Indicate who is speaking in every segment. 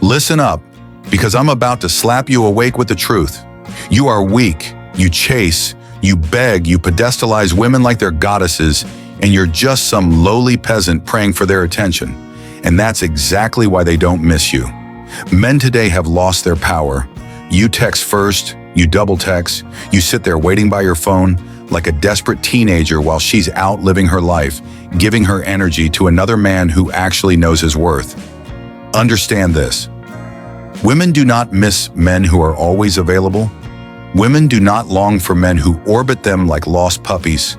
Speaker 1: Listen up, because I'm about to slap you awake with the truth. You are weak, you chase, you beg, you pedestalize women like they're goddesses, and you're just some lowly peasant praying for their attention. And that's exactly why they don't miss you. Men today have lost their power. You text first, you double text, you sit there waiting by your phone like a desperate teenager while she's out living her life, giving her energy to another man who actually knows his worth. Understand this. Women do not miss men who are always available. Women do not long for men who orbit them like lost puppies.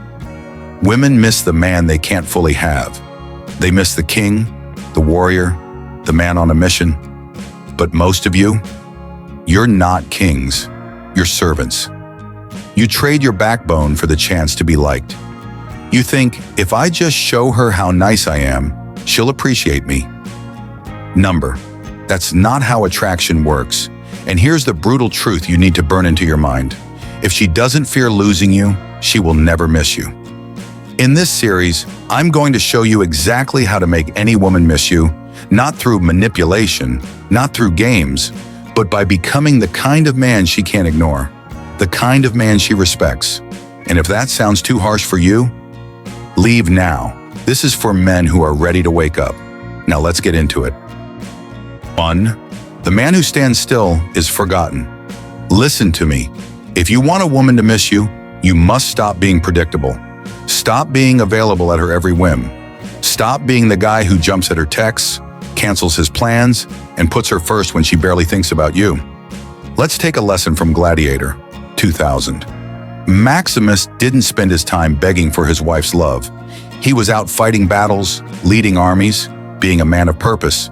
Speaker 1: Women miss the man they can't fully have. They miss the king, the warrior, the man on a mission. But most of you, you're not kings, you're servants. You trade your backbone for the chance to be liked. You think, if I just show her how nice I am, she'll appreciate me. That's not how attraction works. And here's the brutal truth you need to burn into your mind. If she doesn't fear losing you, she will never miss you. In this series, I'm going to show you exactly how to make any woman miss you, not through manipulation, not through games, but by becoming the kind of man she can't ignore, the kind of man she respects. And if that sounds too harsh for you, leave now. This is for men who are ready to wake up. Now let's get into it. 1. The man who stands still is forgotten. Listen to me. If you want a woman to miss you, you must stop being predictable. Stop being available at her every whim. Stop being the guy who jumps at her texts, cancels his plans, and puts her first when she barely thinks about you. Let's take a lesson from Gladiator, 2000. Maximus didn't spend his time begging for his wife's love. He was out fighting battles, leading armies, being a man of purpose.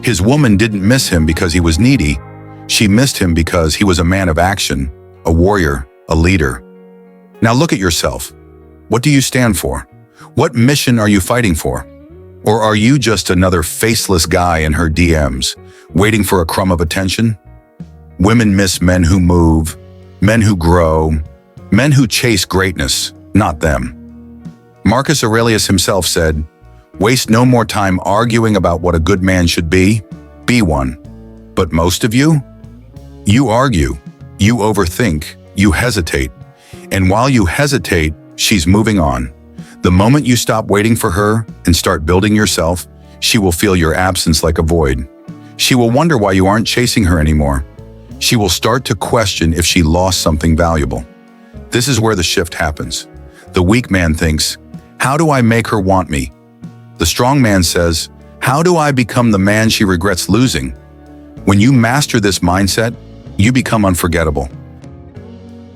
Speaker 1: His woman didn't miss him because he was needy. She missed him because he was a man of action, a warrior, a leader. Now look at yourself. What do you stand for? What mission are you fighting for? Or are you just another faceless guy in her DMs, waiting for a crumb of attention? Women miss men who move, men who grow, men who chase greatness, not them. Marcus Aurelius himself said, "Waste no more time arguing about what a good man should be one." But most of you argue, you overthink, you hesitate. And while you hesitate, she's moving on. The moment you stop waiting for her and start building yourself, she will feel your absence like a void. She will wonder why you aren't chasing her anymore. She will start to question if she lost something valuable. This is where the shift happens. The weak man thinks, "How do I make her want me?" The strong man says, "How do I become the man she regrets losing?" When you master this mindset, you become unforgettable.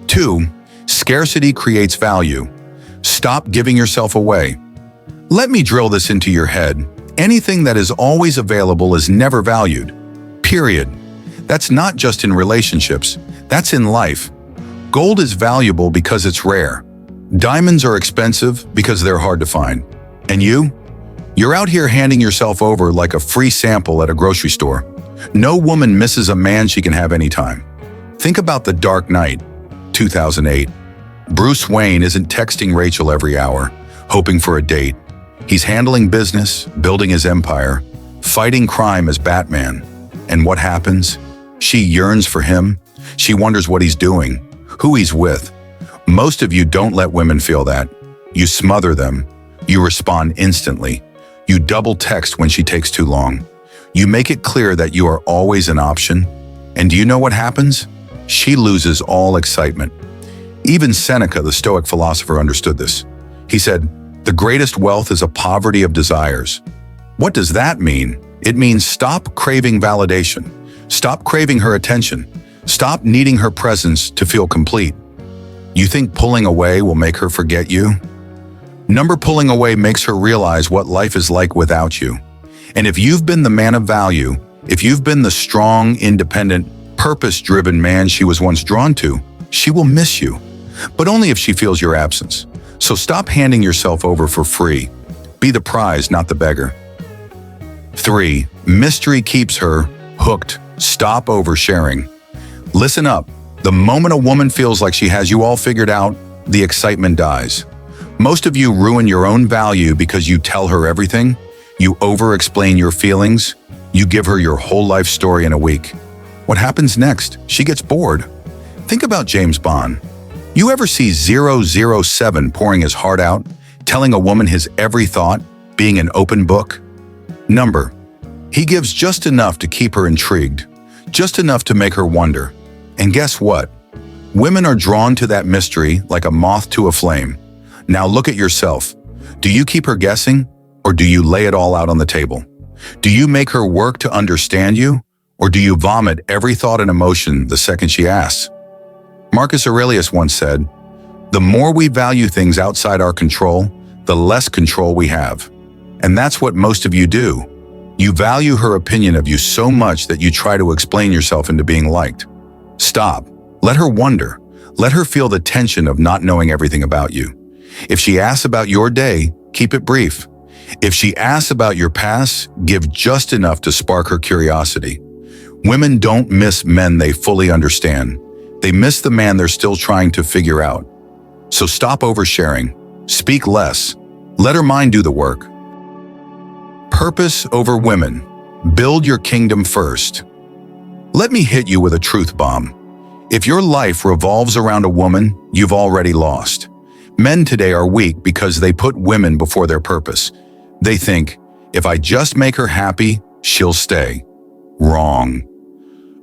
Speaker 1: 2. Scarcity creates value. Stop giving yourself away. Let me drill this into your head. Anything that is always available is never valued. Period. That's not just in relationships, that's in life. Gold is valuable because it's rare. Diamonds are expensive because they're hard to find. And you're out here handing yourself over like a free sample at a grocery store. No woman misses a man she can have anytime. Think about The Dark Knight, 2008. Bruce Wayne isn't texting Rachel every hour, hoping for a date. He's handling business, building his empire, fighting crime as Batman. And what happens? She yearns for him. She wonders what he's doing, who he's with. Most of you don't let women feel that. You smother them. You respond instantly. You double text when she takes too long. You make it clear that you are always an option. And do you know what happens? She loses all excitement. Even Seneca, the Stoic philosopher, understood this. He said, "The greatest wealth is a poverty of desires." What does that mean? It means stop craving validation. Stop craving her attention. Stop needing her presence to feel complete. You think pulling away will make her forget you? Pulling away makes her realize what life is like without you. And if you've been the man of value, if you've been the strong, independent, purpose-driven man she was once drawn to, she will miss you. But only if she feels your absence. So stop handing yourself over for free. Be the prize, not the beggar. 3. Mystery keeps her hooked. Stop oversharing. Listen up. The moment a woman feels like she has you all figured out, the excitement dies. Most of you ruin your own value because you tell her everything. You over-explain your feelings. You give her your whole life story in a week. What happens next? She gets bored. Think about James Bond. You ever see 007 pouring his heart out, telling a woman his every thought, being an open book? Number. He gives just enough to keep her intrigued, just enough to make her wonder. And guess what? Women are drawn to that mystery like a moth to a flame. Now look at yourself. Do you keep her guessing, or do you lay it all out on the table? Do you make her work to understand you, or do you vomit every thought and emotion the second she asks? Marcus Aurelius once said, "The more we value things outside our control, the less control we have." And that's what most of you do. You value her opinion of you so much that you try to explain yourself into being liked. Stop. Let her wonder. Let her feel the tension of not knowing everything about you. If she asks about your day, keep it brief. If she asks about your past, give just enough to spark her curiosity. Women don't miss men they fully understand. They miss the man they're still trying to figure out. So stop oversharing. Speak less. Let her mind do the work. Purpose over women. Build your kingdom first. Let me hit you with a truth bomb. If your life revolves around a woman, you've already lost. Men today are weak because they put women before their purpose. They think, if I just make her happy, she'll stay. Wrong.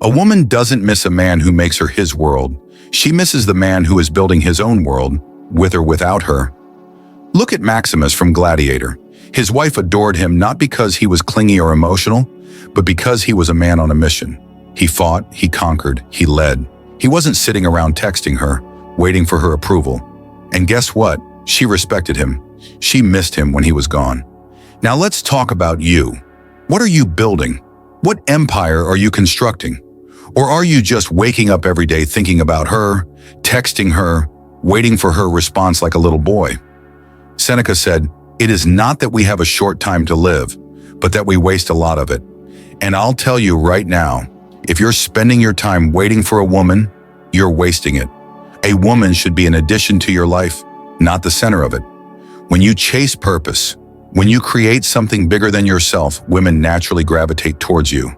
Speaker 1: A woman doesn't miss a man who makes her his world. She misses the man who is building his own world, with or without her. Look at Maximus from Gladiator. His wife adored him not because he was clingy or emotional, but because he was a man on a mission. He fought, he conquered, he led. He wasn't sitting around texting her, waiting for her approval. And guess what? She respected him. She missed him when he was gone. Now let's talk about you. What are you building? What empire are you constructing? Or are you just waking up every day thinking about her, texting her, waiting for her response like a little boy? Seneca said, "It is not that we have a short time to live, but that we waste a lot of it." And I'll tell you right now, if you're spending your time waiting for a woman, you're wasting it. A woman should be an addition to your life, not the center of it. When you chase purpose, when you create something bigger than yourself, women naturally gravitate towards you.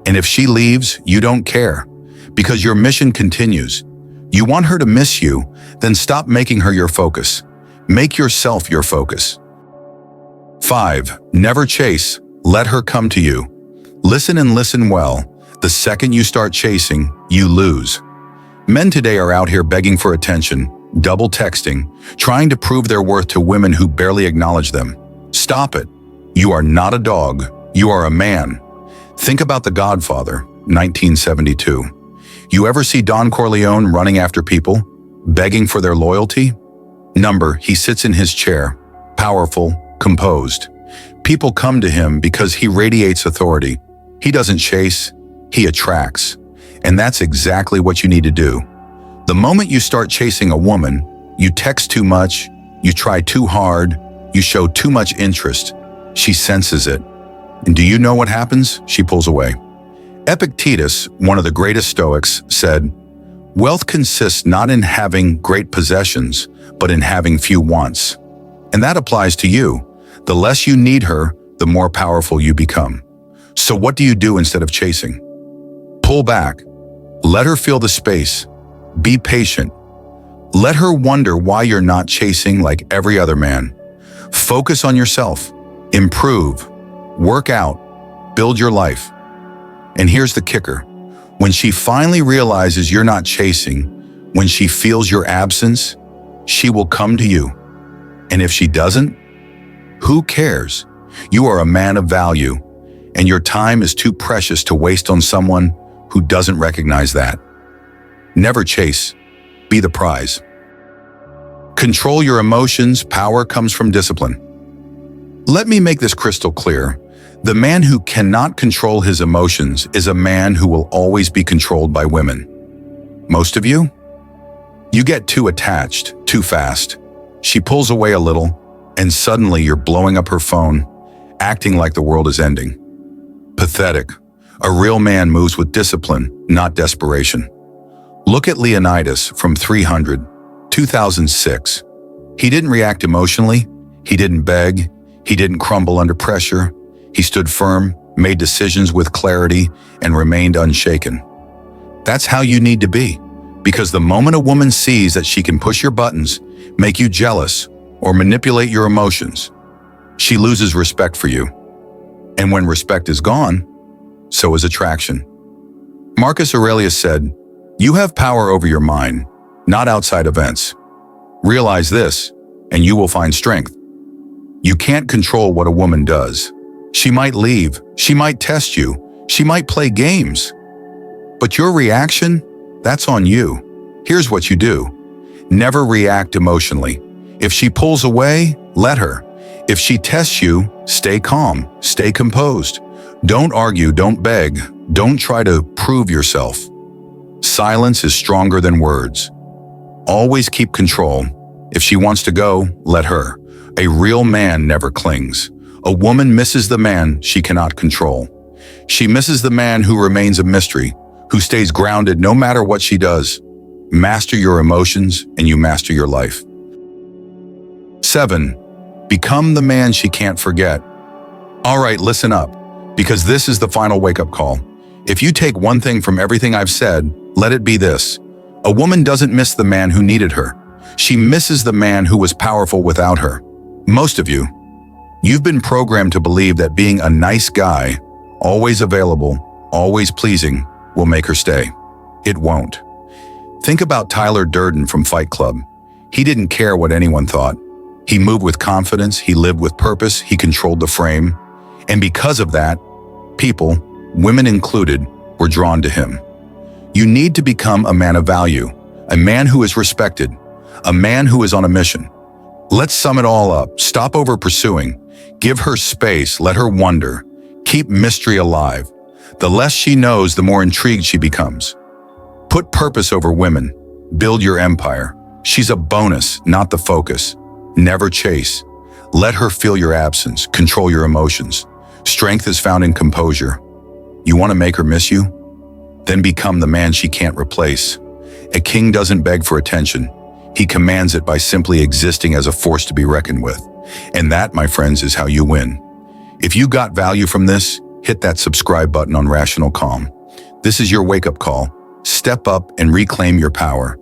Speaker 1: And if she leaves, you don't care, because your mission continues. You want her to miss you, then stop making her your focus. Make yourself your focus. 5. Never chase. Let her come to you. Listen and listen well. The second you start chasing, you lose. Men today are out here begging for attention, double texting, trying to prove their worth to women who barely acknowledge them. Stop it. You are not a dog. You are a man. Think about The Godfather, 1972. You ever see Don Corleone running after people, begging for their loyalty? Number, he sits in his chair, powerful, composed. People come to him because he radiates authority. He doesn't chase, he attracts. And that's exactly what you need to do. The moment you start chasing a woman, you text too much, you try too hard, you show too much interest. She senses it. And do you know what happens? She pulls away. Epictetus, one of the greatest Stoics, said, "Wealth consists not in having great possessions, but in having few wants." And that applies to you. The less you need her, the more powerful you become. So what do you do instead of chasing? Pull back. Let her feel the space. Be patient. Let her wonder why you're not chasing like every other man. Focus on yourself. Improve. Work out. Build your life. And here's the kicker. When she finally realizes you're not chasing, when she feels your absence, she will come to you. And if she doesn't, who cares? You are a man of value, and your time is too precious to waste on someone who doesn't recognize that. Never chase. Be the prize. Control your emotions. Power comes from discipline. Let me make this crystal clear. The man who cannot control his emotions is a man who will always be controlled by women. Most of you? You get too attached, too fast. She pulls away a little, and suddenly you're blowing up her phone, acting like the world is ending. Pathetic. A real man moves with discipline, not desperation. Look at Leonidas from 300, 2006. He didn't react emotionally. He didn't beg. He didn't crumble under pressure. He stood firm, made decisions with clarity, and remained unshaken. That's how you need to be, because the moment a woman sees that she can push your buttons, make you jealous, or manipulate your emotions, she loses respect for you. And when respect is gone, so is attraction. Marcus Aurelius said, "You have power over your mind, not outside events. Realize this, and you will find strength." You can't control what a woman does. She might leave, she might test you, she might play games. But your reaction, that's on you. Here's what you do. Never react emotionally. If she pulls away, let her. If she tests you, stay calm, stay composed. Don't argue, don't beg, don't try to prove yourself. Silence is stronger than words. Always keep control. If she wants to go, let her. A real man never clings. A woman misses the man she cannot control. She misses the man who remains a mystery, who stays grounded no matter what she does. Master your emotions and you master your life. 7. Become the man she can't forget. All right, listen up, because this is the final wake-up call. If you take one thing from everything I've said, let it be this. A woman doesn't miss the man who needed her. She misses the man who was powerful without her. Most of you, you've been programmed to believe that being a nice guy, always available, always pleasing, will make her stay. It won't. Think about Tyler Durden from Fight Club. He didn't care what anyone thought. He moved with confidence, he lived with purpose, he controlled the frame. And because of that, people, women included, were drawn to him. You need to become a man of value, a man who is respected, a man who is on a mission. Let's sum it all up. Stop over pursuing. Give her space, let her wonder. Keep mystery alive. The less she knows, the more intrigued she becomes. Put purpose over women. Build your empire. She's a bonus, not the focus. Never chase. Let her feel your absence, control your emotions. Strength is found in composure. You want to make her miss you? Then become the man she can't replace. A king doesn't beg for attention. He commands it by simply existing as a force to be reckoned with. And that, my friends, is how you win. If you got value from this, hit that subscribe button on Rational Calm. This is your wake-up call. Step up and reclaim your power.